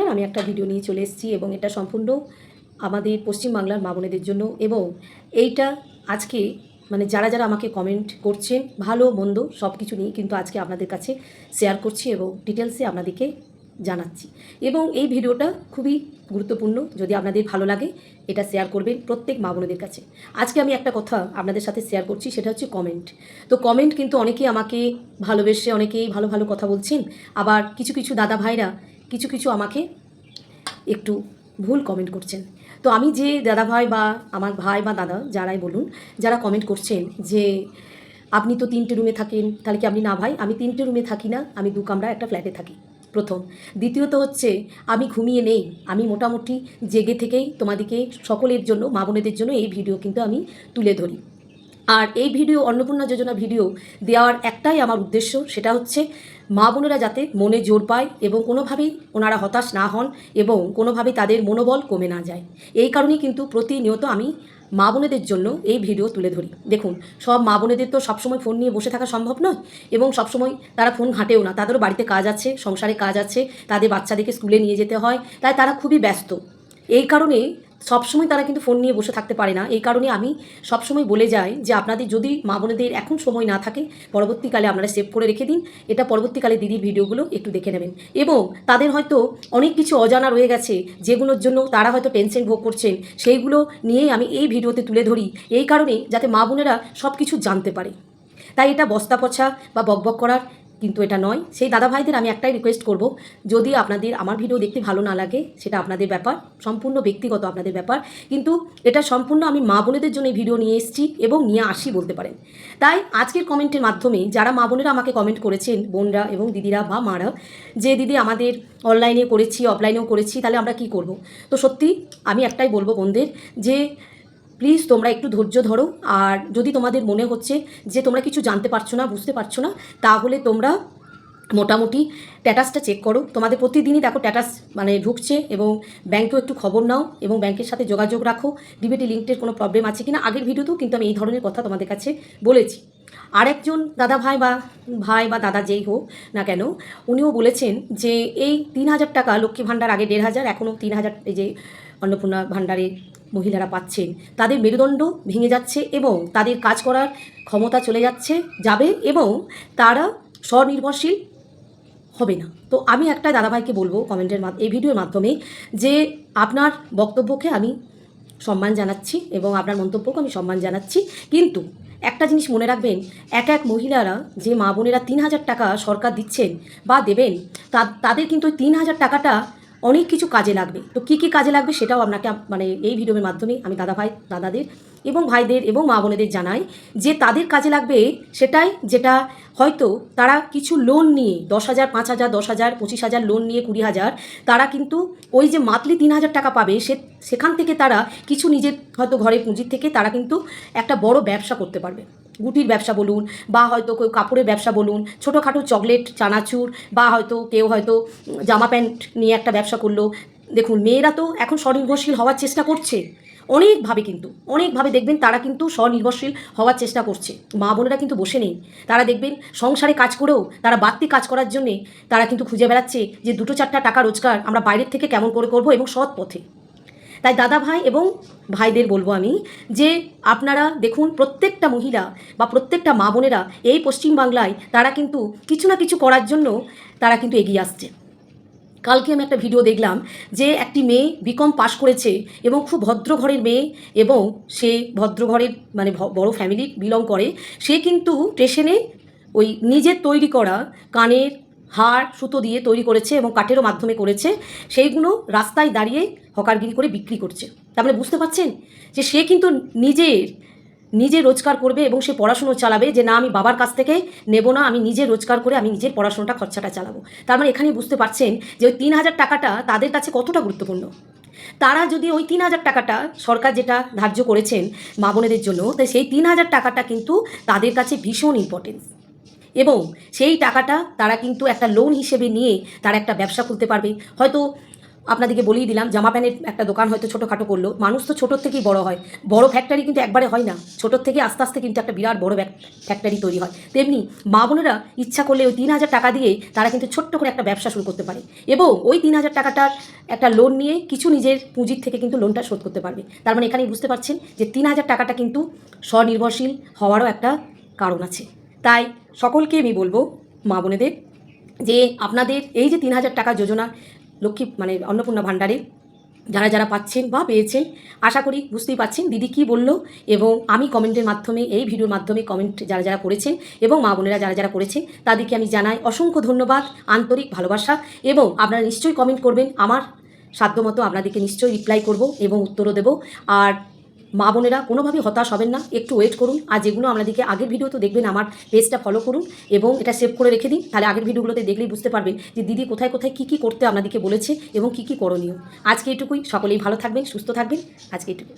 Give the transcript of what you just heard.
নমস্কার, আমি একটা ভিডিও নিয়ে চলে এসেছি এবং এটা সম্পূর্ণ আমাদের পশ্চিমবাংলার মা বোনেদের জন্য। এবং এইটা আজকে মানে যারা যারা আমাকে কমেন্ট করছেন ভালো মন্দ সব কিছু নিয়ে কিন্তু আজকে আপনাদের কাছে শেয়ার করছি এবং ডিটেলসে আপনাদেরকে জানাচ্ছি। এবং এই ভিডিওটা খুবই গুরুত্বপূর্ণ, যদি আপনাদের ভালো লাগে এটা শেয়ার করবেন প্রত্যেক মা বোনেদের কাছে। আজকে আমি একটা কথা আপনাদের সাথে শেয়ার করছি, সেটা হচ্ছে কমেন্ট। তো কমেন্ট কিন্তু অনেকেই আমাকে ভালোবেসে অনেকেই ভালো ভালো কথা বলছেন, আবার কিছু কিছু দাদা ভাইরা কিছু কিছু আমাকে একটু ভুল কমেন্ট করছেন। তো আমি যে দাদা ভাই বা আমার ভাই বা দাদা যারাই বলুন, যারা কমেন্ট করছেন যে আপনি তো 3টে রুমে থাকেন, তাহলে কি আপনি না ভাই? আমি 3টে রুমে থাকি না, আমি 2 কামরা একটা ফ্ল্যাটে থাকি, প্রথম। দ্বিতীয়ত হচ্ছে আমি ঘুমিয়ে নেই, আমি মোটামুটি জেগে থেকেই তোমাদেরকে সকলের জন্য, মা বোনেদের জন্য এই ভিডিও কিন্তু আমি তুলে ধরি। আর এই ভিডিও অন্নপূর্ণা যোজনা ভিডিও দেওয়ার একটাই আমার উদ্দেশ্য, সেটা হচ্ছে মা বোনেরা যাতে মনে জোর পায় এবং কোনোভাবেই ওনারা হতাশ না হন এবং কোনোভাবেই তাদের মনোবল কমে না যায়। এই কারণেই কিন্তু প্রতিনিয়ত আমি মা বোনেদের জন্য এই ভিডিও তুলে ধরি। দেখুন, সব মা বোনেদের তো সবসময় ফোন নিয়ে বসে থাকা সম্ভব নয় এবং সবসময় তারা ফোন ঘাঁটেও না, তাদেরও বাড়িতে কাজ আছে, সংসারে কাজ আছে, তাদের বাচ্চাদেরকে স্কুলে নিয়ে যেতে হয়, তাই তারা খুবই ব্যস্ত। এই কারণে সবসময় তারা কিন্তু ফোন নিয়ে বসে থাকতে পারে না। এই কারণে আমি সবসময় বলে যাই যে আপনাদের যদি মা বোনেদের এখন সময় না থাকে, পরবর্তীকালে আপনারা সেভ করে রেখে দিন, এটা পরবর্তীকালে দিদির ভিডিওগুলো একটু দেখে নেবেন। এবং তাদের হয়তো অনেক কিছু অজানা রয়ে গেছে, যেগুলোর জন্য তারা হয়তো টেনশন ভোগ করছেন, সেইগুলো নিয়েই আমি এই ভিডিওতে তুলে ধরি, এই কারণে যাতে মা বোনেরা সব কিছু জানতে পারে। তাই এটা বস্তা পচা বা বকবক করার কিন্তু এটা নয়। সেই দাদা ভাইদের আমি একটাই রিকোয়েস্ট করব, যদি আপনাদের আমার ভিডিও দেখতে ভালো না লাগে সেটা আপনাদের ব্যাপার, সম্পূর্ণ ব্যক্তিগত আপনাদের ব্যাপার, কিন্তু এটা সম্পূর্ণ আমি মা বোনেদের জন্য এই ভিডিও নিয়ে এসেছি এবং নিয়ে আসি বলতে পারেন। তাই আজকের কমেন্টের মাধ্যমে যারা মা বোনেরা আমাকে কমেন্ট করেছেন, বোনরা এবং দিদিরা বা মারা, যে দিদি আমাদের অনলাইনে করেছি অফলাইনেও করেছি, তাহলে আমরা কি করব? তো সত্যি আমি একটাই বলবো বোনদের, যে প্লিজ তোমরা একটু ধৈর্য ধরো। আর যদি তোমাদের মনে হচ্ছে যে তোমরা কিছু জানতে পারছো না, বুঝতে পারছো না, তাহলে তোমরা মোটামুটি স্ট্যাটাসটা চেক করো। তোমাদের প্রতিদিনই দেখো স্ট্যাটাস মানে ঢুকছে, এবং ব্যাংকেও একটু খবর নাও এবং ব্যাংকের সাথে যোগাযোগ রাখো, ডিবিটি লিঙ্কের কোনো প্রবলেম আছে কিনা। আগের ভিডিওতেও কিন্তু আমি এই ধরনের কথা তোমাদের কাছে বলেছি। আরেকজন দাদা ভাই বা দাদা যেই হোক না কেন, উনিও বলেছেন যে এই 3,000 টাকা লক্ষ্মী ভাণ্ডার, আগে 1,500, এখনও 3,000 এই যে অন্নপূর্ণা ভাণ্ডারে মহিলারা পাচ্ছেন, তাদের মেরুদণ্ড ভেঙে যাচ্ছে এবং তাদের কাজ করার ক্ষমতা চলে যাবে এবং তারা স্বনির্ভরশীল হবে না। তো আমি একটা দাদাভাইকে বলবো কমেন্টের এই ভিডিওর মাধ্যমে, যে আপনার বক্তব্যকে আমি সম্মান জানাচ্ছি এবং আপনার মন্তব্যকে আমি সম্মান জানাচ্ছি, কিন্তু একটা জিনিস মনে রাখবেন, এক মহিলারা যে মা বোনেরা 3,000 টাকা সরকার দিচ্ছেন বা দেবেন, তাদের কিন্তু ওই 3,000 টাকাটা অনেক কিছু কাজে লাগবে। তো কী কী কাজে লাগবে সেটাও আপনাকে মানে এই ভিডিওর মাধ্যমে আমি দাদাদের এবং ভাইদের এবং মা বোনেদের জানাই, যে তাদের কাজে লাগবে সেটাই, যেটা হয়তো তারা কিছু লোন নিয়ে 10,000, 5,000, 10,000, 25,000 লোন নিয়ে 20,000, তারা কিন্তু ওই যে মান্থলি 3,000 টাকা পাবে, সেখান থেকে তারা কিছু নিজের হয়তো ঘরে পুঁজির থেকে তারা কিন্তু একটা বড় ব্যবসা করতে পারবে। গুটির ব্যবসা বলুন, বা হয়তো কেউ কাপড়ের ব্যবসা বলুন, ছোটোখাটো চকলেট, চানাচুর, বা হয়তো কেউ হয়তো জামা প্যান্ট নিয়ে একটা ব্যবসা করলো। দেখুন, মেয়েরা তো এখন স্বনির্ভরশীল হওয়ার চেষ্টা করছে অনেকভাবে, কিন্তু অনেকভাবে দেখবেন তারা কিন্তু স্বনির্ভরশীল হওয়ার চেষ্টা করছে। মা বোনেরা কিন্তু বসে নেই, তারা দেখবেন সংসারে কাজ করেও তারা বাড়তি কাজ করার জন্যে তারা কিন্তু খুঁজে বেড়াচ্ছে যে 2-4টা টাকা রোজগার আমরা বাইরের থেকে কেমন করে করবো এবং সৎ পথে। তাই দাদা ভাই এবং ভাইদের বলবো আমি, যে আপনারা দেখুন, প্রত্যেকটা মহিলা বা প্রত্যেকটা মা বোনেরা এই পশ্চিমবাংলায় তারা কিন্তু কিছু না কিছু করার জন্য তারা কিন্তু এগিয়ে আসছে। কালকে আমি একটা ভিডিও দেখলাম, যে একটি মেয়ে বিকম পাশ করেছে এবং খুব ভদ্র ঘরের মেয়ে, এবং সে ভদ্র ঘরের মানে বড় ফ্যামিলি বিলং করে, সে কিন্তু স্টেশনে ওই নিজের তৈরি করা কানের হার সুতো দিয়ে তৈরি করেছে এবং কাঠেরও মাধ্যমে করেছে, সেইগুলো রাস্তায় দাঁড়িয়ে হকারগিরি করে বিক্রি করছে। তার মানে বুঝতে পারছেন যে সে কিন্তু নিজে রোজগার করবে এবং সে পড়াশুনো চালাবে, যে না আমি বাবার কাছ থেকে নেব না, আমি নিজে রোজগার করে আমি নিজের পড়াশোনাটা খরচাটা চালাবো। তার মানে এখানেই বুঝতে পারছেন যে ওই 3,000 টাকাটা তাদের কাছে কতটা গুরুত্বপূর্ণ। তারা যদি ওই 3,000 টাকাটা, সরকার যেটা ধার্য করেছেন মা বোনেদের জন্য, তাই সেই 3,000 টাকাটা কিন্তু তাদের কাছে ভীষণ ইম্পর্টেন্স, এবং সেই টাকাটা তারা কিন্তু একটা লোন হিসেবে নিয়ে তারা একটা ব্যবসা খুলতে পারবে। হয়তো আপনাদেরকে বলেই দিলাম, জামা প্যান্টের একটা দোকান হয়তো ছোটোখাটো করলো, মানুষ তো ছোটোর থেকেই বড় হয়। বড় ফ্যাক্টরি কিন্তু একবারে হয় না, ছোটোর থেকে আস্তে আস্তে কিন্তু একটা বিরাট বড় ফ্যাক্টরি তৈরি হয়। তেমনি মা বোনেরা ইচ্ছা করলে ওই 3,000 টাকা দিয়েই তারা কিন্তু ছোট্ট করে একটা ব্যবসা শুরু করতে পারে, এবং ওই 3,000 টাকাটার একটা লোন নিয়ে কিছু নিজের পুঁজির থেকে কিন্তু লোনটা শোধ করতে পারবে। তার মানে এখানেই বুঝতে পারছেন যে 3,000 টাকাটা কিন্তু স্বনির্ভরশীল হওয়ারও একটা কারণ আছে। তাই সকলকে আমি বলবো, মা বোনেদের, যে আপনাদের এই যে 3,000 টাকা যোজনা, লক্ষ্মী মানে অন্নপূর্ণা ভাণ্ডারে যারা যারা পাচ্ছেন বা পেয়েছেন, আশা করি বুঝতেই পাচ্ছেন দিদি কী বলল, এবং আমি কমেন্টের মাধ্যমে, এই ভিডিওর মাধ্যমে কমেন্ট যারা যারা করেছেন এবং মা বোনেরা যারা যারা করেছেন তাদেরকে আমি জানাই অসংখ্য ধন্যবাদ, আন্তরিক ভালোবাসা। এবং আপনারা নিশ্চয়ই কমেন্ট করবেন, আমার সাধ্যমতো আপনাদেরকে নিশ্চয়ই রিপ্লাই করব এবং উত্তরও দেবো। আর মা বোনেরা কোনোভাবেই হতাশ হবেন না, একটু ওয়েট করুন। আর যেগুলো আপনাদেরকে আগের ভিডিও তো দেখবেন, আমার পেজটা ফলো করুন এবং এটা সেভ করে রেখে দিন, তাহলে আগের ভিডিওগুলোতে দেখলেই বুঝতে পারবেন যে দিদি কোথায় কোথায় কী কী করতে আপনাদেরকে বলেছে এবং কী কী করণীয়। আজকে এটুকুই, সকলেই ভালো থাকবেন, সুস্থ থাকবেন, আজকে এটুকুই।